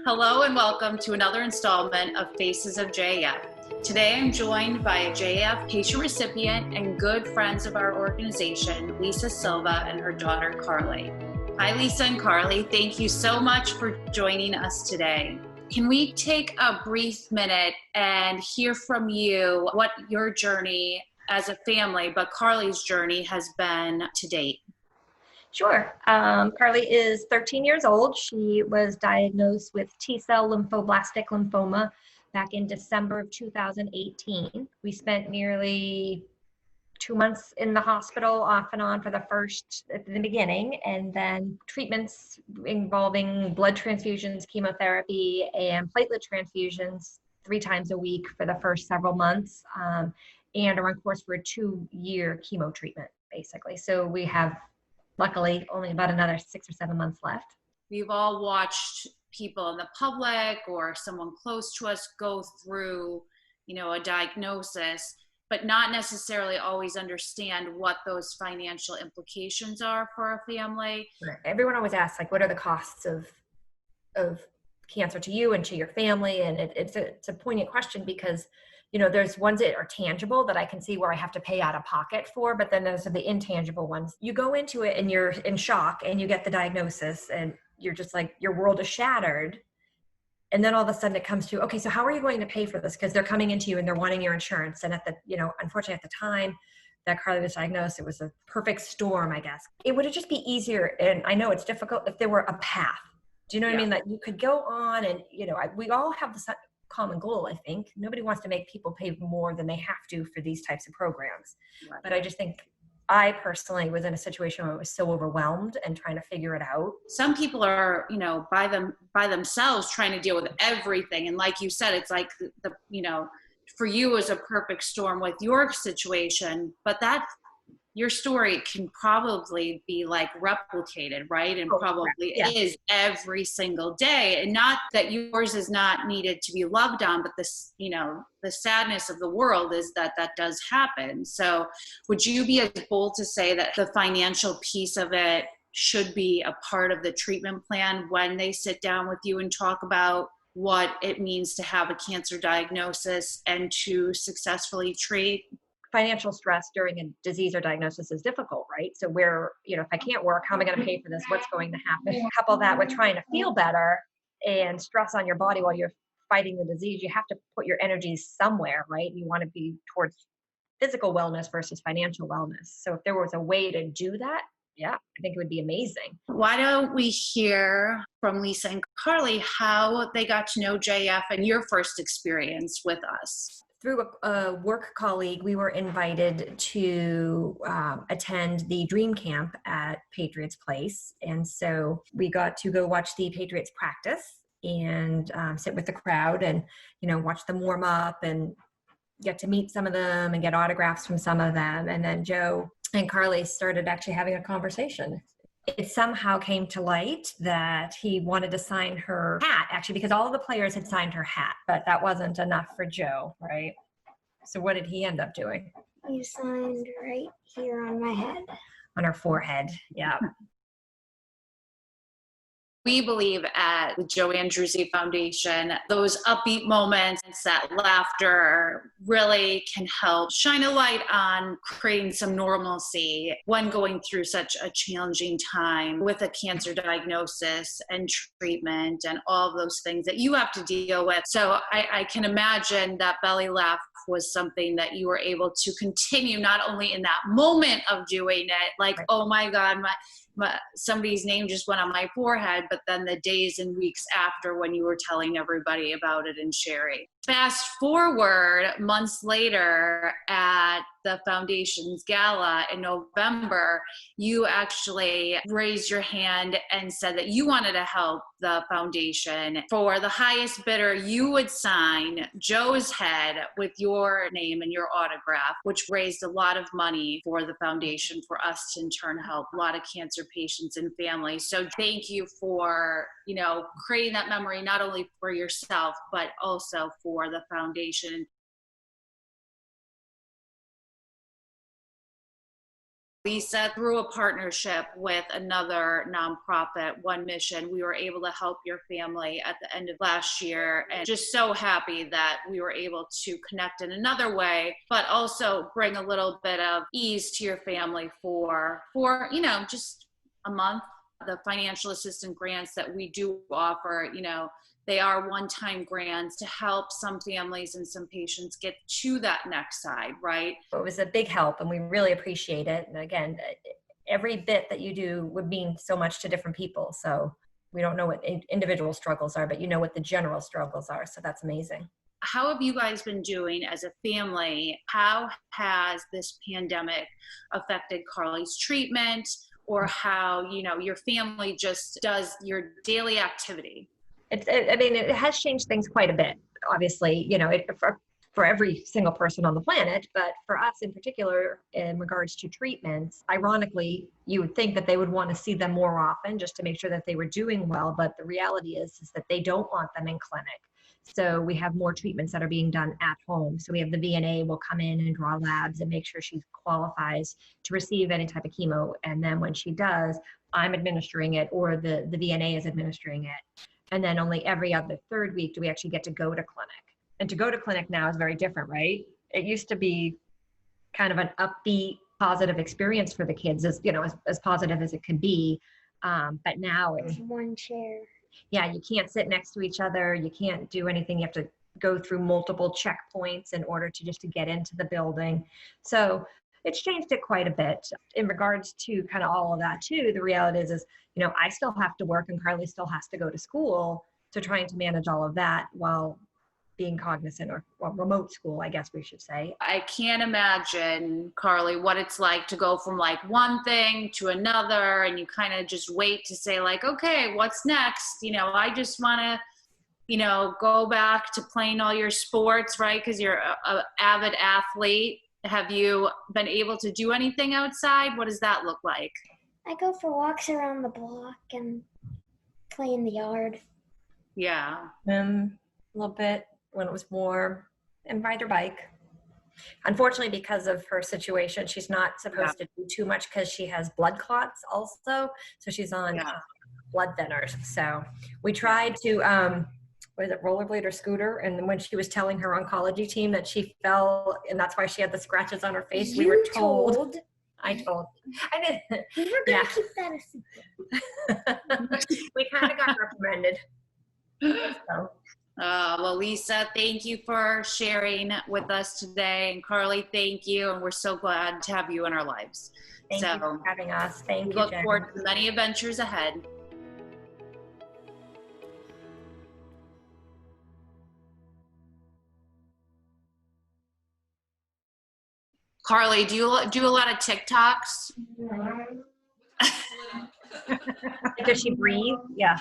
Hello and welcome to another installment of Faces of JAF. Today I'm joined by a JAF patient recipient and good friends of our organization, Lisa Silva and her daughter, Carly. Hi, Lisa and Carly. Thank you so much for joining us today. Can we take a brief minute and hear from you what your journey as a family, but Carly's journey has been to date? Sure. Carly is 13 years old. She was diagnosed with T-cell lymphoblastic lymphoma back in December of 2018. We spent nearly 2 months in the hospital off and on for at the beginning, and then treatments involving blood transfusions, chemotherapy, and platelet transfusions 3 times a week for the first several months, and are on course for a 2-year chemo treatment, basically. So we have, luckily, only about another 6 or 7 months left. We've all watched people in the public or someone close to us go through, a diagnosis, but not necessarily always understand what those financial implications are for a family. Everyone always asks, what are the costs of cancer to you and to your family? And it's a poignant question because there's ones that are tangible that I can see where I have to pay out of pocket for, but then there's the intangible ones. You go into it and you're in shock and you get the diagnosis and you're just like, your world is shattered. And then all of a sudden it comes to, okay, so how are you going to pay for this? Because they're coming into you and they're wanting your insurance. And unfortunately at the time that Carly was diagnosed, it was a perfect storm, I guess. It would just be easier. And I know it's difficult if there were a path. Do you know what I mean? That you could go on and, we all have the common goal, I think. Nobody wants to make people pay more than they have to for these types of programs. Right. But I just think I personally was in a situation where I was so overwhelmed and trying to figure it out. Some people are, by themselves trying to deal with everything. And like you said, it's like for you is a perfect storm with your situation, but your story can probably be replicated, right? And probably is every single day. And not that yours is not needed to be loved on, but this, the sadness of the world is that does happen. So would you be as bold to say that the financial piece of it should be a part of the treatment plan when they sit down with you and talk about what it means to have a cancer diagnosis and to successfully treat? Financial stress during a disease or diagnosis is difficult, right? So if I can't work, how am I going to pay for this? What's going to happen? Couple that with trying to feel better and stress on your body while you're fighting the disease. You have to put your energies somewhere, right? You want to be towards physical wellness versus financial wellness. So if there was a way to do that, I think it would be amazing. Why don't we hear from Lisa and Carly how they got to know JF and your first experience with us? Through a work colleague, we were invited to attend the Dream Camp at Patriots Place. And so we got to go watch the Patriots practice and sit with the crowd and, watch them warm up and get to meet some of them and get autographs from some of them. And then Joe and Carly started actually having a conversation. It somehow came to light that he wanted to sign her hat, actually, because all of the players had signed her hat, but that wasn't enough for Joe, right? So what did he end up doing? He signed right here on my head. On her forehead, yeah. We believe at the Joe Andruzzi Foundation, those upbeat moments, that laughter really can help shine a light on creating some normalcy when going through such a challenging time with a cancer diagnosis and treatment and all of those things that you have to deal with. So I can imagine that belly laugh was something that you were able to continue, not only in that moment of doing it, right. Oh my God, somebody's name just went on my forehead, but then the days and weeks after when you were telling everybody about it and sharing. Fast forward months later at the foundation's gala in November, you actually raised your hand and said that you wanted to help the foundation. For the highest bidder, you would sign Joe's head with your name and your autograph, which raised a lot of money for the foundation for us to in turn help a lot of cancer patients and families. So thank you for, creating that memory, not only for yourself, but also for the foundation. Lisa, through a partnership with another nonprofit, One Mission, we were able to help your family at the end of last year, and just so happy that we were able to connect in another way, but also bring a little bit of ease to your family for just a month. The financial assistance grants that we do offer, they are one-time grants to help some families and some patients get to that next side, right? It was a big help, and we really appreciate it. And again, every bit that you do would mean so much to different people. So we don't know what individual struggles are, but what the general struggles are. So that's amazing. How have you guys been doing as a family? How has this pandemic affected Carly's treatment, or how, your family just does your daily activity? It has changed things quite a bit, obviously, for every single person on the planet, but for us in particular, in regards to treatments, ironically, you would think that they would want to see them more often just to make sure that they were doing well. But the reality is that they don't want them in clinic. So we have more treatments that are being done at home. So we have the VNA will come in and draw labs and make sure she qualifies to receive any type of chemo. And then when she does, I'm administering it, or the VNA is administering it. And then only every other third week do we actually get to go to clinic. And to go to clinic now is very different, right? It used to be kind of an upbeat, positive experience for the kids, as positive as it could be. But now it's one chair. Yeah, you can't sit next to each other. You can't do anything. You have to go through multiple checkpoints in order to get into the building. So it's changed it quite a bit. In regards to kind of all of that too, the reality is I still have to work and Carly still has to go to school. So trying to manage all of that while being cognizant, or remote school, I guess we should say. I can't imagine, Carly, what it's like to go from like one thing to another, and you kind of just wait to say like, okay, what's next? I just want to, go back to playing all your sports, right? Because you're an avid athlete. Have you been able to do anything outside? What does that look like? I go for walks around the block and play in the yard. Yeah. A little bit when it was warm, and ride her bike. Unfortunately, because of her situation, she's not supposed to do too much because she has blood clots also. So she's on blood thinners. So we tried to, rollerblade or scooter? And when she was telling her oncology team that she fell, and that's why she had the scratches on her face, we were told. I told. I didn't. We were going to keep that a secret. We kind of got reprimanded. So. Well, Lisa, thank you for sharing with us today. And Carly, thank you. And we're so glad to have you in our lives. Thank you for having us. Thank you. We look forward to many adventures ahead. Carly, do you do a lot of TikToks? Does she breathe? Yeah.